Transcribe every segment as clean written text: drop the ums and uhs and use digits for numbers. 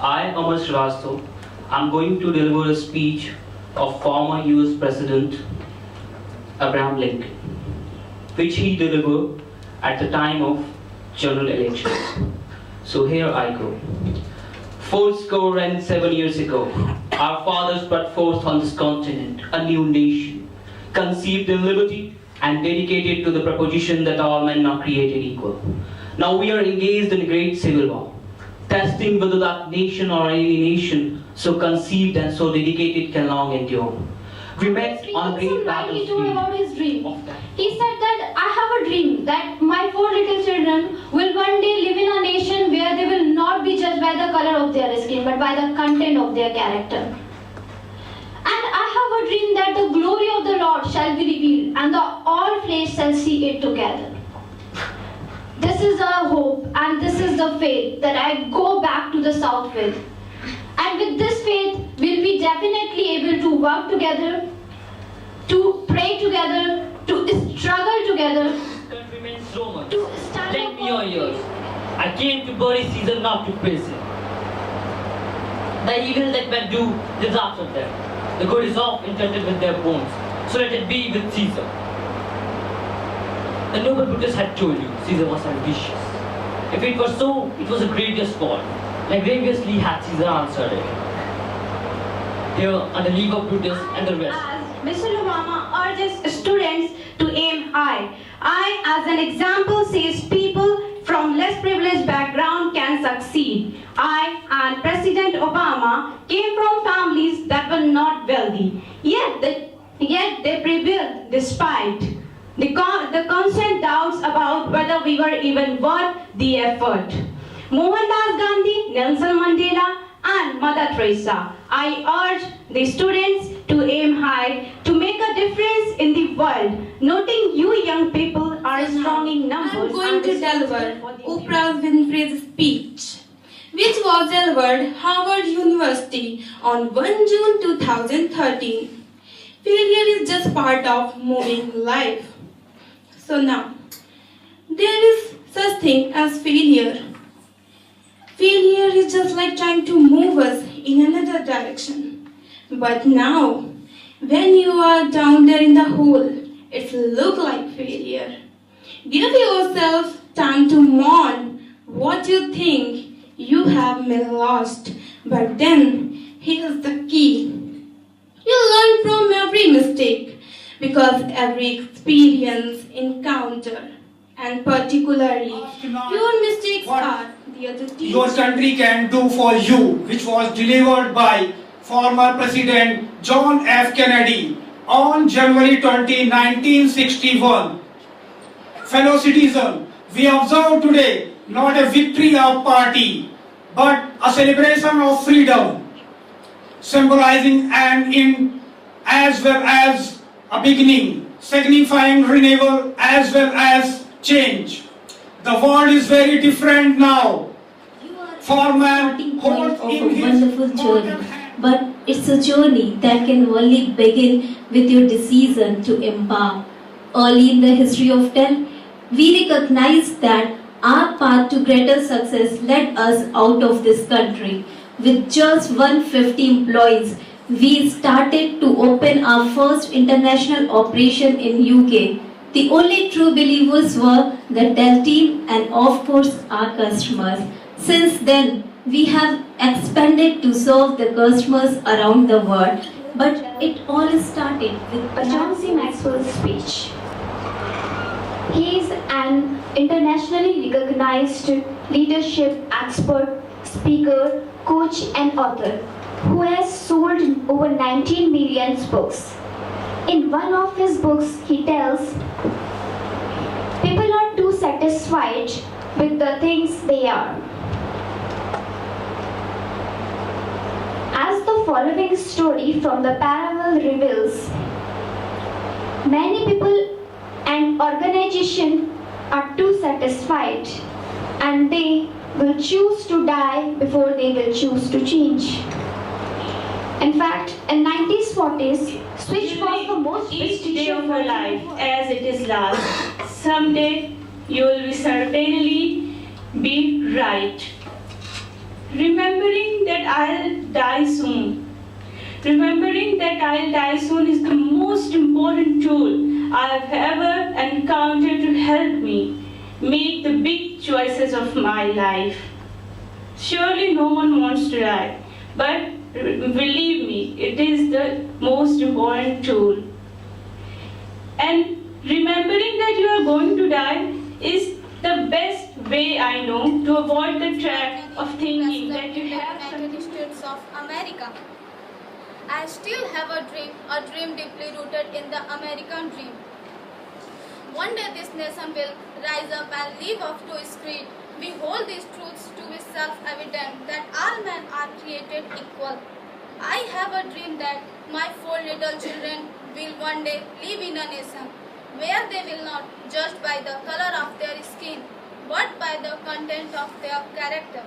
I, Amar Srivastava, am going to deliver a speech of former US President Abraham Lincoln, which he delivered at the time of general elections. So here I go. 47 years ago, our fathers brought forth on this continent a new nation, conceived in liberty and dedicated to the proposition that all men are created equal. Now we are engaged in a great civil war, testing whether that nation or any nation so conceived and so dedicated can long endure. We met on a great battlefield. He told about his dream. He said that I have a dream that my 4 little children will one day live in a nation where they will not be judged by the color of their skin but by the content of their character. And I have a dream that the glory of the Lord shall be revealed and the all flesh shall see it together. This is our hope and this is the faith that I go back to the south with. And with this faith, we'll be definitely able to work together, to pray together, to struggle together. Countrymen Roman, To stand lend up me your for ears. I came to bury Caesar, not to praise him. The evil that men do lives after them. The good is oft intended with their bones, so let it be with Caesar. The noble Brutus had told you Caesar was ambitious. If it were so, it was a grievous fault. Like grievously had Caesar answered it. Here are the leave of Brutus and the rest. As Mr. Obama urges students to aim high, I, as an example, says people from less privileged background can succeed. I and President Obama came from families that were not wealthy, yet they prevailed despite the constant doubts about whether we were even worth the effort. Mohandas Gandhi, Nelson Mandela, and Mother Teresa. I urge the students to aim high, to make a difference in the world, noting you young people are strong in numbers. I'm going to deliver Oprah Winfrey's speech, which was delivered Harvard University on 1 June 2013. Failure is just part of moving life. So now, there is such thing as failure. Failure is just like trying to move us in another direction. But now, when you are down there in the hole, it looks like failure. Give yourself time to mourn what you think you have lost. But then, here's the key. You learn from every mistake, because every experience, encounter, and particularly your mistakes are the other teacher. Your country can do for you, which was delivered by former President John F. Kennedy on January 20, 1961. Fellow citizens, we observe today not a victory of party, but a celebration of freedom, symbolizing an end as well as a beginning, signifying renewal as well as change. The world is very different now. For man holds of in a his wonderful journey, but it's a journey that can only begin with your decision to embark. Early in the history of TEL, we recognized that our path to greater success led us out of this country. With just 150 employees, we started to open our first international operation in UK. The only true believers were the TEL team and of course our customers. Since then, we have expanded to serve the customers around the world. But it all started with John C. Maxwell's speech. He is an internationally recognized leadership expert, speaker, coach, and author who has sold over 19 million books. In one of his books, he tells, people are too satisfied with the things they are. As the following story from the parable reveals, many people and organizations are too satisfied and they will choose to die before they will choose to change. In fact, in 90s, 40s, Switch was the most Each day prestigious of your life as it is last. Someday you will certainly be right. Remembering that I'll die soon. Remembering that I'll die soon is the most important tool I've ever encountered to help me make the big choices of my life. Surely no one wants to die, but believe me, it is the most important tool. And remembering that you are going to die is the best way I know to avoid the trap of thinking that you have some... United States of America. I still have a dream deeply rooted in the American dream. One day this nation will rise up and live up to its creed. We hold these truths to be self-evident that all men are created equal. I have a dream that my 4 little children will one day live in a nation where they will not judge by the color of their skin, but by the content of their character.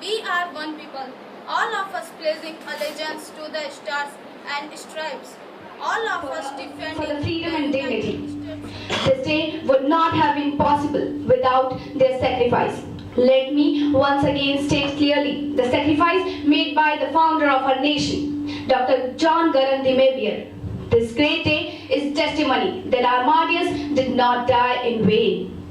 We are one people, all of us pledging allegiance to the stars and stripes, all of us defending for the freedom and dignity. States. This day would not have been possible without their sacrifice. Let me once again state clearly the sacrifice made by the founder of our nation, Dr. John Garandhi. This great day is testimony that our martyrs did not die in vain.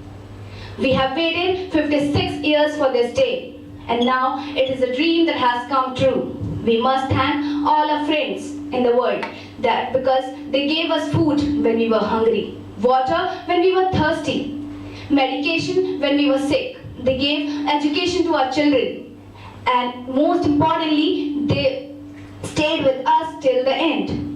We have waited 56 years for this day, and now it is a dream that has come true. We must thank all our friends in the world that because they gave us food when we were hungry, water when we were thirsty, medication when we were sick. They gave education to our children, and most importantly, they stayed with us till the end.